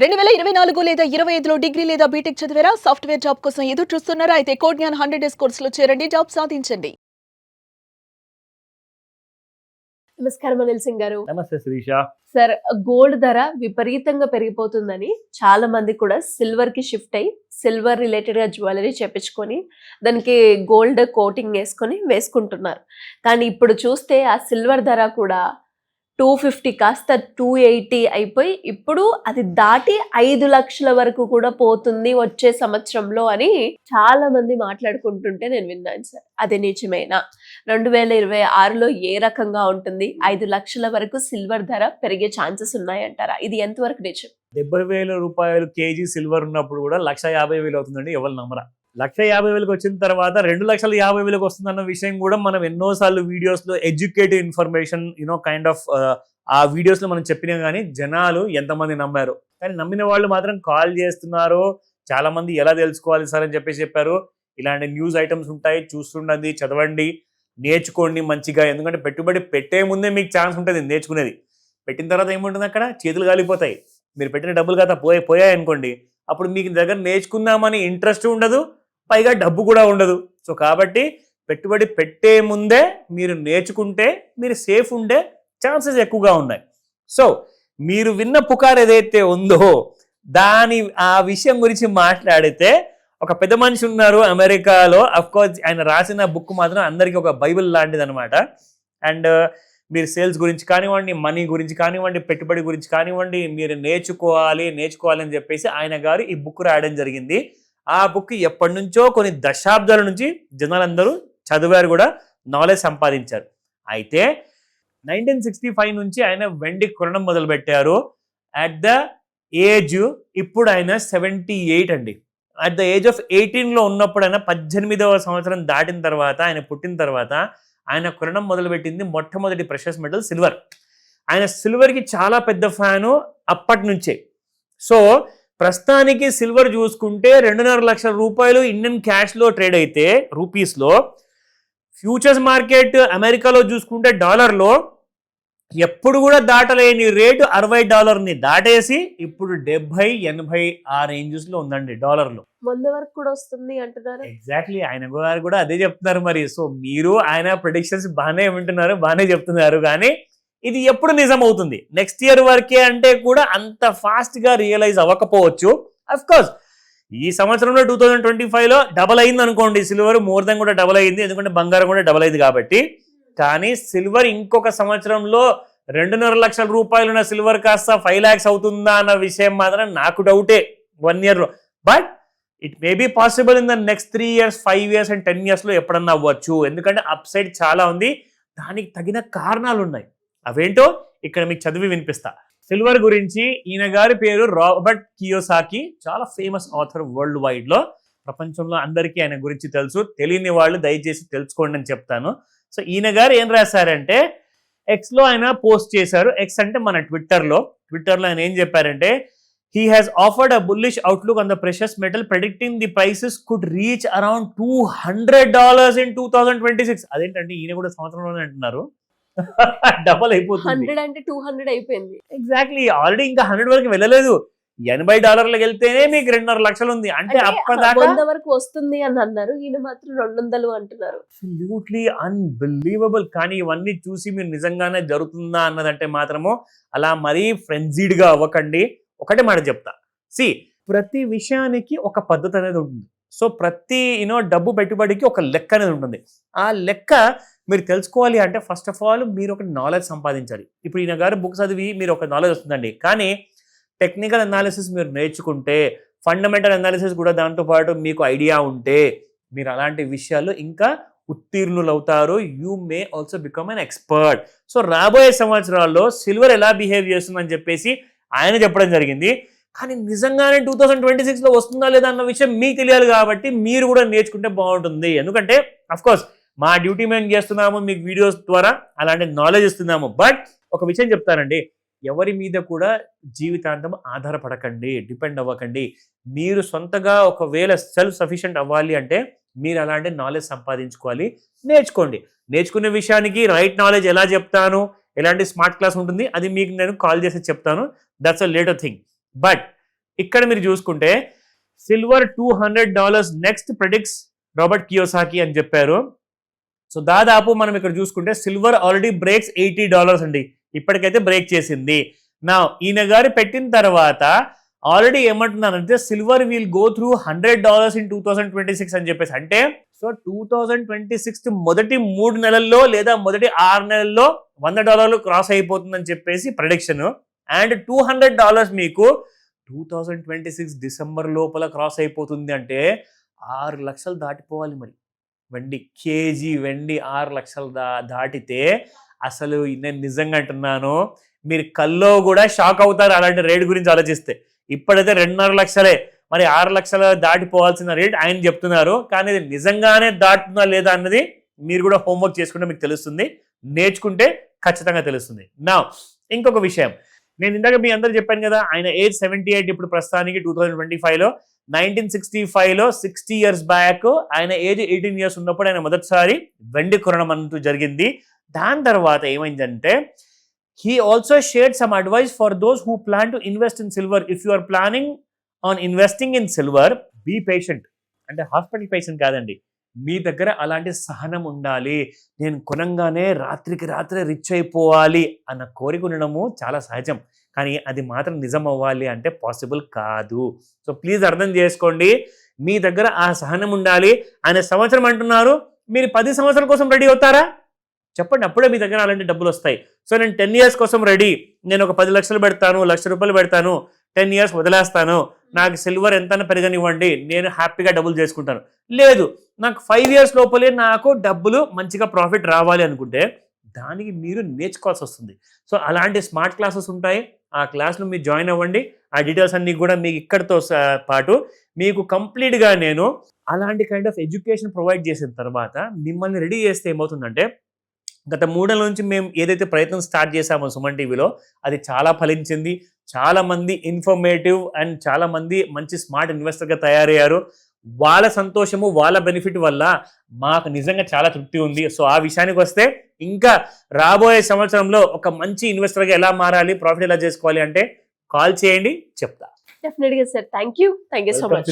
2024 లేదా 25లో డిగ్రీ లేదా బీటెక్ చదివారా? సాఫ్ట్‌వేర్ జాబ్ కోసం ఎదురు చూస్తున్నారా? అయితే కోడ్ జ్ఞాన్ 100 డేస్ కోర్సులో చేరండి. జాబ్ సాధించండి. నమస్కారం అనిల్ సింగ్ గారు. నమస్తే శిరీష. సార్, గోల్డ్ ధర విపరీతంగా పెరిగిపోతుందని చాలా మంది కూడా సిల్వర్ కి షిఫ్ట్ అయ్యి సిల్వర్ రిలేటెడ్ గా జ్యువెలరీ చేపించుకొని దానికి గోల్డ్ కోటింగ్ వేసుకుంటున్నారు. కానీ ఇప్పుడు చూస్తే ఆ సిల్వర్ ధర కూడా 250 కాస్త 280 అయిపోయి ఇప్పుడు అది దాటి 5 లక్షల వరకు కూడా పోతుంది వచ్చే సంవత్సరంలో అని చాలా మంది మాట్లాడుకుంటుంటే నేను విన్నాను సార్. అది నిజమేనా? 2026లో ఏ రకంగా ఉంటుంది? 5 లక్షల వరకు సిల్వర్ ధర పెరిగే ఛాన్సెస్ ఉన్నాయంటారా? ఇది ఎంతవరకు నిజం? 70,000 రూపాయలు కేజీ సిల్వర్ ఉన్నప్పుడు కూడా 1,50,000 అవుతుందండి. ఎవరు నమ్మరా? 1,50,000 వచ్చిన తర్వాత 2,50,000 వస్తుందన్న విషయం కూడా మనం ఎన్నోసార్లు వీడియోస్ లో ఎడ్యుకేటివ్ ఇన్ఫర్మేషన్ కైండ్ ఆఫ్ ఆ వీడియోస్ లో మనం చెప్పినా కానీ జనాలు ఎంతమంది నమ్మారు. కానీ నమ్మిన వాళ్ళు మాత్రం కాల్ చేస్తున్నారు. చాలా మంది ఎలా తెలుసుకోవాలి సార్ అని చెప్పారు. ఇలాంటి న్యూస్ ఐటమ్స్ ఉంటాయి, చూస్తుండండి, చదవండి, నేర్చుకోండి మంచిగా. ఎందుకంటే పెట్టుబడి పెట్టే ముందే మీకు ఛాన్స్ ఉంటుంది నేర్చుకునేది. పెట్టిన తర్వాత ఏముంటుంది, అక్కడ చేతులు కాలిపోతాయి. మీరు పెట్టిన డబ్బులు కదా పోయాయనుకోండి, అప్పుడు మీకు దగ్గర నేర్చుకుందామని ఇంట్రెస్ట్ ఉండదు, పైగా డబ్బు కూడా ఉండదు. సో కాబట్టి పెట్టుబడి పెట్టే ముందే మీరు నేర్చుకుంటే మీరు సేఫ్ ఉండే ఛాన్సెస్ ఎక్కువగా ఉన్నాయి. సో మీరు విన్న పుకార్ ఏదైతే ఉందో ఆ విషయం గురించి మాట్లాడితే ఒక పెద్ద మనిషి ఉన్నారు అమెరికాలో. అఫ్కోర్స్ ఆయన రాసిన బుక్ మాత్రం అందరికీ ఒక బైబిల్ లాంటిది అనమాట. అండ్ మీరు సేల్స్ గురించి కానివ్వండి, మనీ గురించి కానివ్వండి, పెట్టుబడి గురించి కానివ్వండి, మీరు నేర్చుకోవాలి అని చెప్పేసి ఆయన గారు ఈ బుక్ రాయడం జరిగింది. ఆ బుక్ ఎప్పటి నుంచో కొన్ని దశాబ్దాల నుంచి జనాలందరూ చదివారు, కూడా నాలెడ్జ్ సంపాదించారు. అయితే 1965 నుంచి ఆయన వెండి కొనడం మొదలుపెట్టారు. అట్ ద ఏజ్ ఇప్పుడు ఆయన 78 అండి. అట్ ద ఏజ్ ఆఫ్ 18లో ఉన్నప్పుడు ఆయన 18వ సంవత్సరం దాటిన తర్వాత, ఆయన పుట్టిన తర్వాత ఆయన కొనడం మొదలుపెట్టింది మొట్టమొదటి ప్రెషస్ మెటల్ సిల్వర్. ఆయన సిల్వర్కి చాలా పెద్ద ఫ్యాను అప్పటి నుంచే. సో ప్రస్తుతానికి సిల్వర్ చూసుకుంటే 2.5 లక్షల రూపాయలు ఇండియన్ క్యాష్లో ట్రేడ్ అయితే రూపీస్లో, ఫ్యూచర్స్ మార్కెట్ అమెరికాలో చూసుకుంటే డాలర్లో ఎప్పుడు కూడా దాటలేని రేటు $60ని దాటేసి ఇప్పుడు 70-80 ఆ రేంజెస్లో ఉందండి డాలర్లో. 100 వరకు కూడా వస్తుంది అంటున్నారు. ఎగ్జాక్ట్లీ, ఆయన గారు కూడా అదే చెప్తున్నారు. మరి సో మీరు ఆయన ప్రెడిక్షన్స్ బాగానే వింటున్నారు, బాగానే చెప్తున్నారు, కానీ ఇది ఎప్పుడు నిజం అవుతుంది? నెక్స్ట్ ఇయర్ వరకే అంటే కూడా అంత ఫాస్ట్ గా రియలైజ్ అవ్వకపోవచ్చు. అఫ్ కోర్స్ ఈ సంవత్సరంలో 2025లో డబల్ అయింది అనుకోండి, సిల్వర్ మోర్ దెన్ కూడా డబల్ అయింది, ఎందుకంటే బంగారం కూడా డబల్ అయింది కాబట్టి. కానీ సిల్వర్ ఇంకొక సంవత్సరంలో 2.5 లక్షల రూపాయలు ఉన్న సిల్వర్ కాస్త 5 lakhs అవుతుందా అన్న విషయం మాత్రం నాకు డౌటే 1 yearలో. But it may be possible in the next 3 years, 5 years and 10 yearsలో ఎప్పుడన్నా అవ్వచ్చు. ఎందుకంటే అప్ సైడ్ చాలా ఉంది, దానికి తగిన కారణాలు ఉన్నాయి. అవేంటో ఇక్కడ మీకు చదివి వినిపిస్తా. సిల్వర్ గురించి ఈయన గారి పేరు రాబర్ట్ కియోసాకి, చాలా ఫేమస్ ఆథర్ వరల్డ్ వైడ్ లో. ప్రపంచంలో అందరికీ ఆయన గురించి తెలుసు, తెలియని వాళ్ళు దయచేసి తెలుసుకోండి అని చెప్తాను. సో ఈయన గారు ఏం రాశారంటే, ఎక్స్లో ఆయన పోస్ట్ చేశారు. ఎక్స్ అంటే మన ట్విట్టర్లో ఆయన ఏం చెప్పారంటే, he has offered a bullish outlook on the precious metal, predicting the prices could reach around $200 in 2026. అదేంటంటే ఈయన కూడా సంవత్సరంలోనే అంటున్నారు, డబల్ అయిపోతుంది. 100 అంటే 200 అయిపోయింది. ఎగ్జాక్ట్లీ, ఆల్రెడీ ఇంకా 100 వరకు వెళ్ళలేదు. $80 వెళ్తేనే మీకు 2.5 లక్షలు ఉంది. అంటే అప్పటిదాకా 100 వరకు వస్తుంది అని అన్నారు, ఈయన మాత్రం 200 అంటున్నారు. Absolutely unbelievable. కానీ ఇవన్నీ చూసి మీరు నిజంగానే జరుగుతుందా అన్నదంటే మాత్రము అలా మరీ ఫ్రెంజీడ్ గా అవ్వకండి. ఒకటే మాట చెప్తా, ప్రతి విషయానికి ఒక పద్ధతి అనేది ఉంటుంది. సో ప్రతి డబ్బు పెట్టుబడికి ఒక లెక్క అనేది ఉంటుంది. ఆ లెక్క మీరు తెలుసుకోవాలి అంటే ఫస్ట్ ఆఫ్ ఆల్ మీరు ఒక నాలెడ్జ్ సంపాదించాలి. ఇప్పుడు ఈయన గారు బుక్ చదివి మీరు ఒక నాలెడ్జ్ వస్తుందండి, కానీ టెక్నికల్ అనాలిసిస్ మీరు నేర్చుకుంటే, ఫండమెంటల్ అనాలిసిస్ కూడా దాంతోపాటు మీకు ఐడియా ఉంటే, మీరు అలాంటి విషయాల్లో ఇంకా ఉత్తీర్ణులు అవుతారు. You may also become an expert. So రాబోయే సంవత్సరాల్లో సిల్వర్ ఎలా బిహేవ్ చేస్తుందని చెప్పేసి ఆయన చెప్పడం జరిగింది. కానీ నిజంగానే 2026లో వస్తుందా లేదా అన్న విషయం మీకు తెలియాలి, కాబట్టి మీరు కూడా నేర్చుకుంటే బాగుంటుంది. ఎందుకంటే అఫ్కోర్స్ మా డ్యూటీ మేము చేస్తున్నాము, మీకు వీడియోస్ ద్వారా అలాంటి నాలెడ్జ్ ఇస్తున్నాము. బట్ ఒక విషయం చెప్తానండి, ఎవరి మీద కూడా జీవితాంతం ఆధారపడకండి, డిపెండ్ అవ్వకండి. మీరు సొంతగా ఒకవేళ సెల్ఫ్ సఫిషియెంట్ అవ్వాలి అంటే మీరు అలాంటి నాలెడ్జ్ సంపాదించుకోవాలి, నేర్చుకోండి. నేర్చుకునే విషయానికి రైట్ నాలెడ్జ్ ఎలా చెప్తాను, ఎలాంటి స్మార్ట్ క్లాస్ ఉంటుంది అది మీకు నేను కాల్ చేసి చెప్తాను. That's a later thing. But ఇక్కడ మీరు చూసుకుంటే సిల్వర్ $200 నెక్స్ట్ ప్రెడిక్ట్స్ రాబర్ట్ కియోసాకి అని చెప్పారు. సో దాదాపు మనం ఇక్కడ చూసుకుంటే సిల్వర్ ఆల్రెడీ బ్రేక్స్ $80 అండి, ఇప్పటికైతే బ్రేక్ చేసింది. నా ఈయన గారు పెట్టిన తర్వాత ఆల్రెడీ ఏమంటున్నానంటే silver will go through $100 in 2026 అని చెప్పేసి. అంటే సో 2026 మొదటి 3 నెలల్లో లేదా మొదటి 6 నెలల్లో $100 క్రాస్ అయిపోతుందని చెప్పేసి ప్రొడిక్షన్. అండ్ $200 మీకు 2026 డిసెంబర్ లోపల క్రాస్ అయిపోతుంది. అంటే 6 లక్షలు దాటిపోవాలి మరి వెండి. కేజీ వెండి 6 లక్షలు దాటితే అసలు నేను నిజంగా అంటున్నాను, మీరు కల్లో కూడా షాక్ అవుతారు అలాంటి రేట్ గురించి ఆలోచిస్తే. ఇప్పుడైతే 2.5 లక్షలే, మరి 6 లక్షలు దాటిపోవాల్సిన రేట్ ఆయన చెప్తున్నారు. కానీ ఇది నిజంగానే దాటుతుందా లేదా అన్నది మీరు కూడా హోంవర్క్ చేసుకుంటే మీకు తెలుస్తుంది, నేర్చుకుంటే ఖచ్చితంగా తెలుస్తుంది. నా ఇంకొక విషయం, నేను ఇందాక మీ అందరూ చెప్పాను కదా, ఆయన ఏజ్ 78 ఇప్పుడు ప్రస్తుతానికి 2025లో. 1965లో 60 years బ్యాక్ ఆయన ఏజ్ 18 years ఉన్నప్పుడు ఆయన మొదటిసారి వెండి కొనడం అంటూ జరిగింది. దాని తర్వాత ఏమైందంటే he also shared some advice for those who plan to invest in silver. If you are planning on investing in silver, be patient. అంటే హాస్పిటల్ పేషెంట్ కాదండి, మీ దగ్గర అలాంటి సహనం ఉండాలి. నేను కొనంగానే రాత్రికి రాత్రే రిచ్ అయిపోవాలి అన్న కోరిక ఉండడము చాలా సహజం, కానీ అది మాత్రం నిజం అవ్వాలి అంటే పాసిబుల్ కాదు. సో ప్లీజ్ అర్థం చేసుకోండి, మీ దగ్గర ఆ సహనం ఉండాలి. ఆయన సంవత్సరం అంటున్నారు, మీరు 10 సంవత్సరాల కోసం రెడీ అవుతారా చెప్పండి, అప్పుడే మీ దగ్గర అలాంటి డబ్బులు వస్తాయి. సో నేను 10 years కోసం రెడీ, నేను ఒక 10 లక్షలు పెడతాను, ₹1,00,000 పెడతాను, 10 years వదిలేస్తాను, నాకు సిల్వర్ ఎంతైనా పెరగనివ్వండి, నేను హ్యాపీగా డబ్బులు చేసుకుంటాను. లేదు, నాకు 5 years లోపలే నాకు డబ్బులు మంచిగా ప్రాఫిట్ రావాలి అనుకుంటే దానికి మీరు నేర్చుకోవాల్సి వస్తుంది. సో అలాంటి స్మార్ట్ క్లాసెస్ ఉంటాయి, ఆ క్లాస్లో మీరు జాయిన్ అవ్వండి. ఆ డీటెయిల్స్ అన్నీ కూడా మీకు ఇక్కడితో పాటు మీకు కంప్లీట్గా నేను అలాంటి కైండ్ ఆఫ్ ఎడ్యుకేషన్ ప్రొవైడ్ చేసిన తర్వాత మిమ్మల్ని రెడీ చేస్తే ఏమవుతుందంటే, గత 3 నెలల నుంచి మేము ఏదైతే ప్రయత్నం స్టార్ట్ చేశామో సుమన్ టీవీలో అది చాలా ఫలించింది. చాలా మంది ఇన్ఫర్మేటివ్ అండ్ చాలా మంది మంచి స్మార్ట్ ఇన్వెస్టర్గా తయారయ్యారు. వాళ్ళ సంతోషము, వాళ్ళ బెనిఫిట్ వల్ల మాకు నిజంగా చాలా తృప్తి ఉంది. సో ఆ విషయానికి వస్తే ఇంకా రాబోయే సంవత్సరంలో ఒక మంచి ఇన్వెస్టర్గా ఎలా మారాలి, ప్రాఫిట్ ఎలా చేసుకోవాలి అంటే కాల్ చేయండి, చెప్తా. డెఫినెట్గా sir, thank you so much.